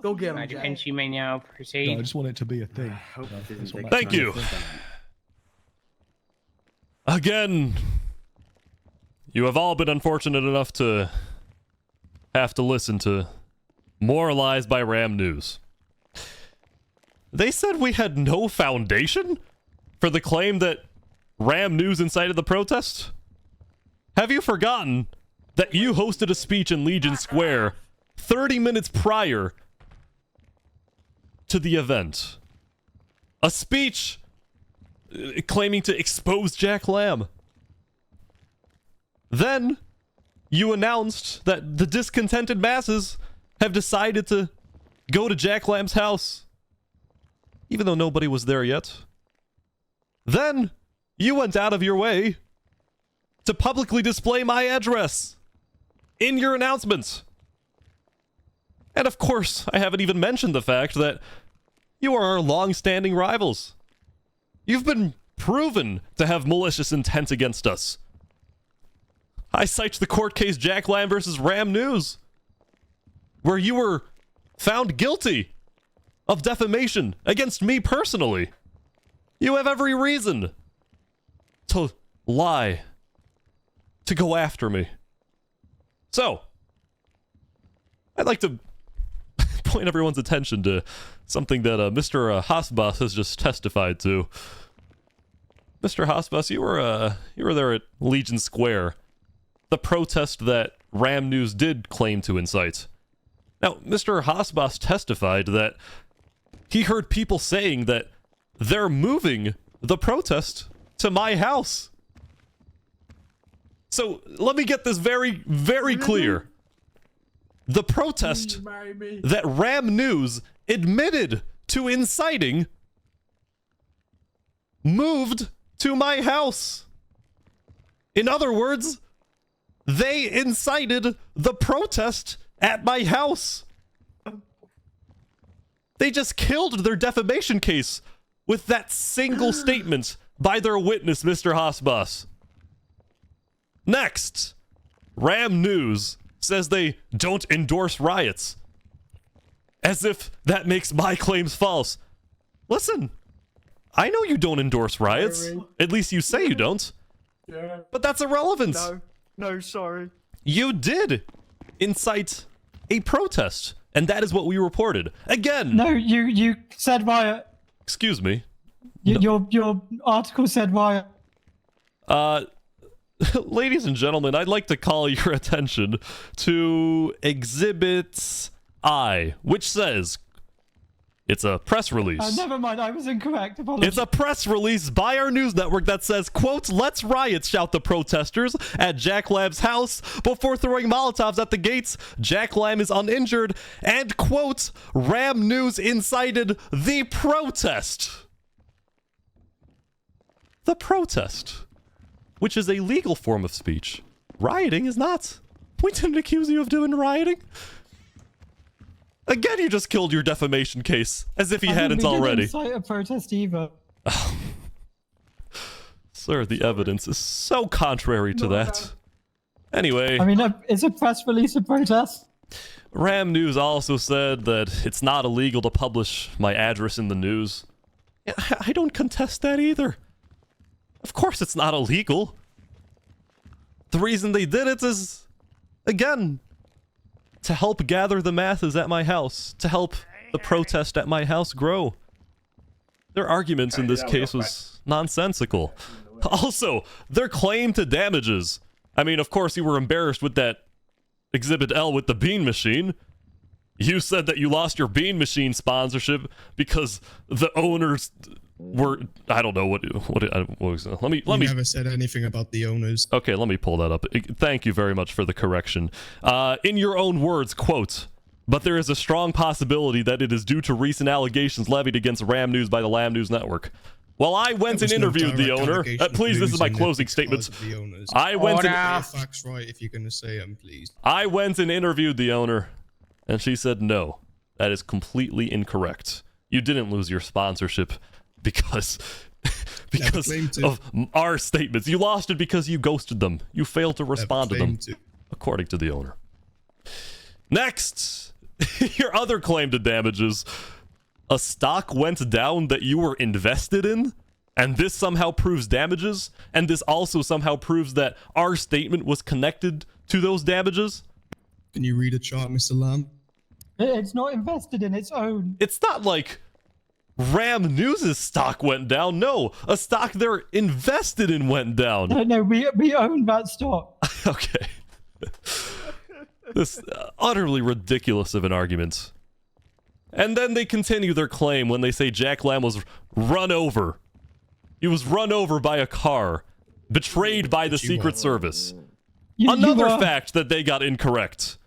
Go get him, My Jay. defense, you may now proceed. No, I just want it to be a thing. Thank you. Again, you have all been unfortunate enough to have to listen to more lies by Ram News. They said we had no foundation for the claim that Ram News incited the protest? Have you forgotten that you hosted a speech in Legion Square 30 minutes prior to the event? A speech claiming to expose Jack Lamb. Then, you announced that the discontented masses have decided to go to Jack Lamb's house, even though nobody was there yet. Then, you went out of your way to publicly display my address in your announcements. And of course, I haven't even mentioned the fact that you are our long-standing rivals. You've been proven to have malicious intent against us. I cite the court case Jack Lamb versus Ram News, where you were found guilty of defamation against me personally. You have every reason to lie, to go after me. So, I'd like to point everyone's attention to something that Mr. Hasbas has just testified to. Mr. Hasbas, you were there at Legion Square, the protest that Ram News did claim to incite. Now, Mr. Hasbas testified that he heard people saying that they're moving the protest to my house. So, let me get this very, very clear. The protest that Ram News admitted to inciting moved to my house. In other words, they incited the protest at my house. They just killed their defamation case with that single statement by their witness, Mr. Hasbas. Next, Ram News says they don't endorse riots, as if that makes my claims false. Listen, I know you don't endorse riots. Sorry. At least you say you don't. Yeah. But that's irrelevant. No, sorry. You did incite a protest, and that is what we reported. Again. No, you said riot. Excuse me. Your article said riot. Ladies and gentlemen, I'd like to call your attention to Exhibit I, which says, it's a press release. Never mind, I was incorrect. Apologies. It's a press release by our news network that says, quote, "Let's riot," shout the protesters at Jack Lamb's house before throwing Molotovs at the gates. Jack Lamb is uninjured, and, quote, "Ram News incited the protest." The protest, which is a legal form of speech. Rioting is not. We didn't accuse you of doing rioting. Again, you just killed your defamation case, as if he hadn't already. We didn't incite a protest either. Sir, the evidence is so contrary to that. Anyway. I mean, is a press release a protest? Ram News also said that it's not illegal to publish my address in the news. I don't contest that either. Of course it's not illegal. The reason they did it is, again, to help gather the masses at my house, to help the protest at my house grow. Their arguments in this case was nonsensical. Also, their claim to damages. I mean, of course, you were embarrassed with that Exhibit L with the bean machine. You said that you lost your bean machine sponsorship because the owners were, I don't know what was, let me never said anything about the owners. Okay, let me pull that up. Thank you very much for the correction. In your own words, quote, "But there is a strong possibility that it is due to recent allegations levied against Ram News by the Lam News Network." Well, I went and interviewed the owner. Please, this is my closing statement. I went and facts right if you're going to say them, please. I went and interviewed the owner, and she said no. That is completely incorrect. You didn't lose your sponsorship because of our statements. You lost it because you ghosted them. You failed to respond to them, according to the owner. Next, Your other claim to damages, a stock went down that you were invested in, and this somehow proves damages, and this also somehow proves that our statement was connected to those damages. Can you read a chart, Mr. Lamb? It's not invested in its own. It's not like Ram News' stock went down. No, a stock they're invested in went down. No, we own that stock. Okay. This utterly ridiculous of an argument. And then they continue their claim when they say Jack Lamb was run over. He was run over by a car, betrayed by the Secret Service. Another fact that they got incorrect.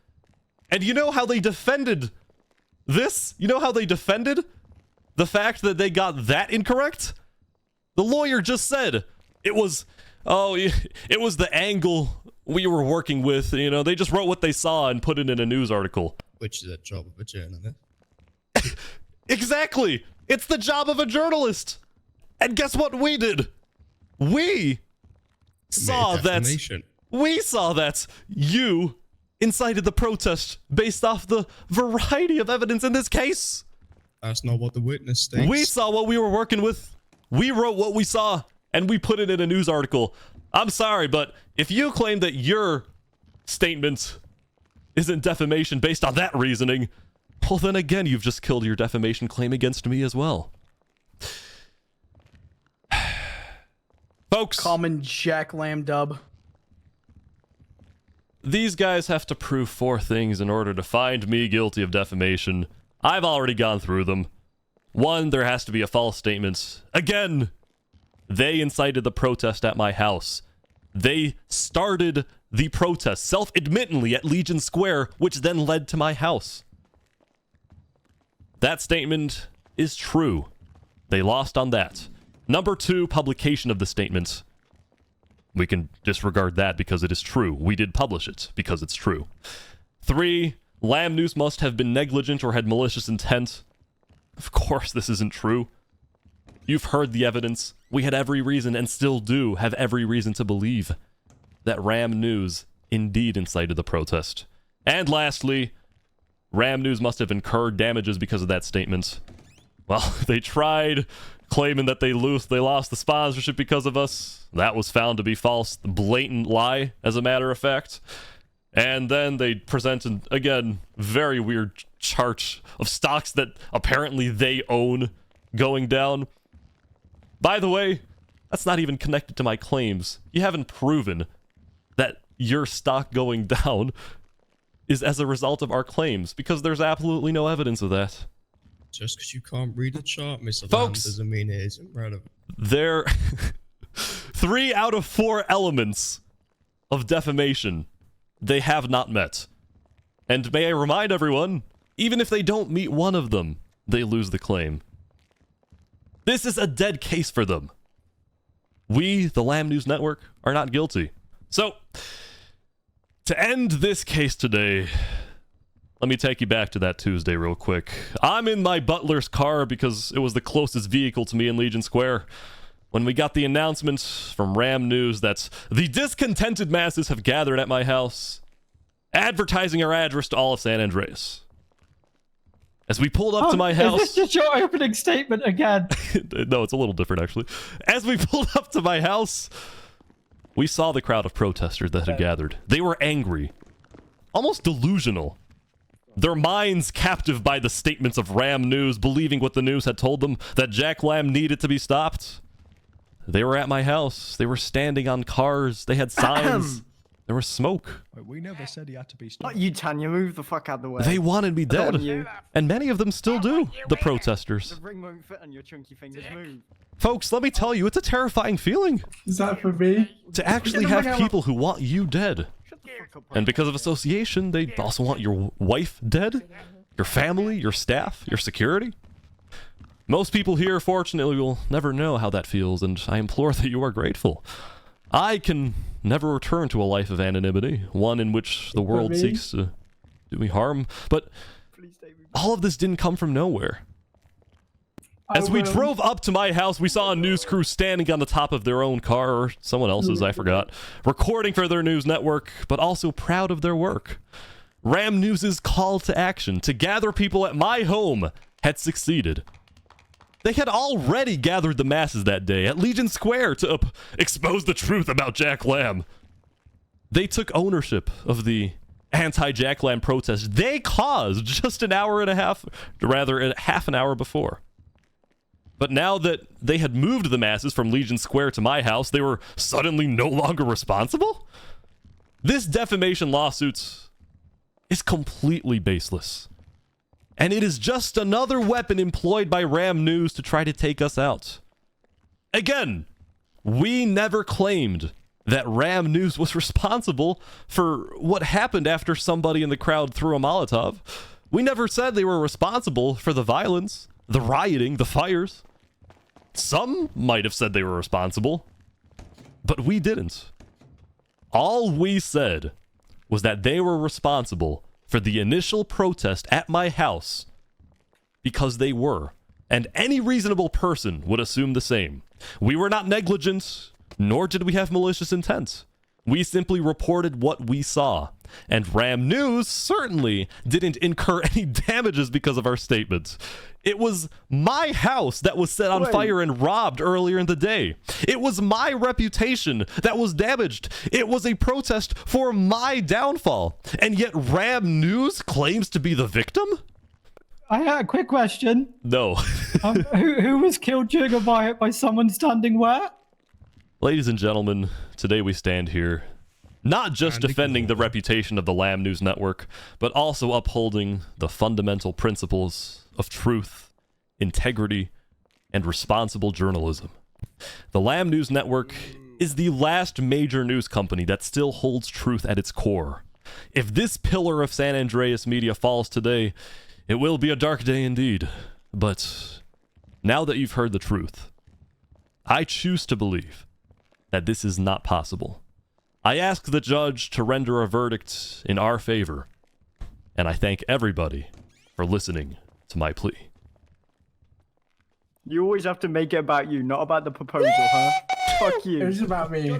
And you know how they defended this? You know how they defended the fact that they got that incorrect? The lawyer just said it was, it was the angle we were working with. You know, they just wrote what they saw and put it in a news article. Which is a job of a journalist. Exactly. It's the job of a journalist. And guess what we did? We saw that you incited the protest based off the variety of evidence in this case. That's not what the witness thinks. We saw what we were working with. We wrote what we saw, and we put it in a news article. I'm sorry, but if you claim that your statement isn't defamation based on that reasoning, well, then again, you've just killed your defamation claim against me as well. Folks. Common Jack Lamb dub. These guys have to prove 4 things in order to find me guilty of defamation. I've already gone through them. 1, there has to be a false statement. Again, they incited the protest at my house. They started the protest, self-admittedly, at Legion Square, which then led to my house. That statement is true. They lost on that. Number 2, publication of the statement. We can disregard that because it is true. We did publish it because it's true. 3, Lamb News must have been negligent or had malicious intent. Of course this isn't true. You've heard the evidence. We had every reason, and still do have every reason to believe that Ram News indeed incited the protest. And lastly, Ram News must have incurred damages because of that statement. Well, they tried claiming that they lost the sponsorship because of us. That was found to be false, blatant lie, as a matter of fact. And then they presented, again, very weird chart of stocks that apparently they own going down. By the way, that's not even connected to my claims. You haven't proven that your stock going down is as a result of our claims, because there's absolutely no evidence of that. Just because you can't read a chart, Mr. Lamb, Folks, doesn't mean it isn't relevant. There 3 out of 4 elements of defamation they have not met. And may I remind everyone, even if they don't meet one of them, they lose the claim. This is a dead case for them. We, the Lamb News Network, are not guilty. So, to end this case today, let me take you back to that Tuesday real quick. I'm in my butler's car because it was the closest vehicle to me in Legion Square when we got the announcement from Ram News that the discontented masses have gathered at my house, advertising our address to all of San Andreas. As we pulled up to my house... Is this just your opening statement again? No, it's a little different, actually. As we pulled up to my house, we saw the crowd of protesters that had gathered. They were angry, almost delusional. Their minds captive by the statements of Ram News, believing what the news had told them, that Jack Lamb needed to be stopped. They were at my house. They were standing on cars. They had signs. There was smoke. Wait, we never said he had to be stopped. Not you, Tanya. Move the fuck out of the way. They wanted me dead. You. And many of them still do, the protesters. The ring won't fit on your chunky fingers. Move. Folks, let me tell you, it's a terrifying feeling Is that for me? to actually have people who want you dead. Shut the fuck up. And because of association, they also want your wife dead, your family, your staff, your security. Most people here, fortunately, will never know how that feels, and I implore that you are grateful. I can never return to a life of anonymity, one in which the world seeks to do me harm, but all of this didn't come from nowhere. As we drove up to my house, we saw a news crew standing on the top of their own car, or someone else's, I forgot, recording for their news network, but also proud of their work. Ram News's call to action to gather people at my home had succeeded. They had already gathered the masses that day at Legion Square to expose the truth about Jack Lamb. They took ownership of the anti-Jack Lamb protest they caused just an hour and a half, rather half an hour before. But now that they had moved the masses from Legion Square to my house, they were suddenly no longer responsible? This defamation lawsuit is completely baseless. And it is just another weapon employed by Ram News to try to take us out. Again, we never claimed that Ram News was responsible for what happened after somebody in the crowd threw a Molotov. We never said they were responsible for the violence, the rioting, the fires. Some might have said they were responsible, but we didn't. All we said was that they were responsible for the initial protest at my house because they were, and any reasonable person would assume the same. We were not negligent, nor did we have malicious intent. We simply reported what we saw, and Ram News certainly didn't incur any damages because of our statements. It was my house that was set on fire and robbed earlier in the day. It was my reputation that was damaged. It was a protest for my downfall. And yet Ram News claims to be the victim? I had a quick question. No. Who was killed during a riot by someone standing where? Ladies and gentlemen, today we stand here not just defending the reputation of the Lamb News Network, but also upholding the fundamental principles of truth, integrity, and responsible journalism. The Lamb News Network is the last major news company that still holds truth at its core. If this pillar of San Andreas media falls today, it will be a dark day indeed. But now that you've heard the truth, I choose to believe that this is not possible. I ask the judge to render a verdict in our favor, and I thank everybody for listening to my plea. You always have to make it about you, not about the proposal, huh? Fuck you. It is about me. Yeah,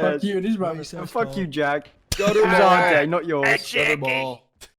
Fuck you, it is about me. Fuck you, Jack. Gutter It was our day, not yours. Gutter ball.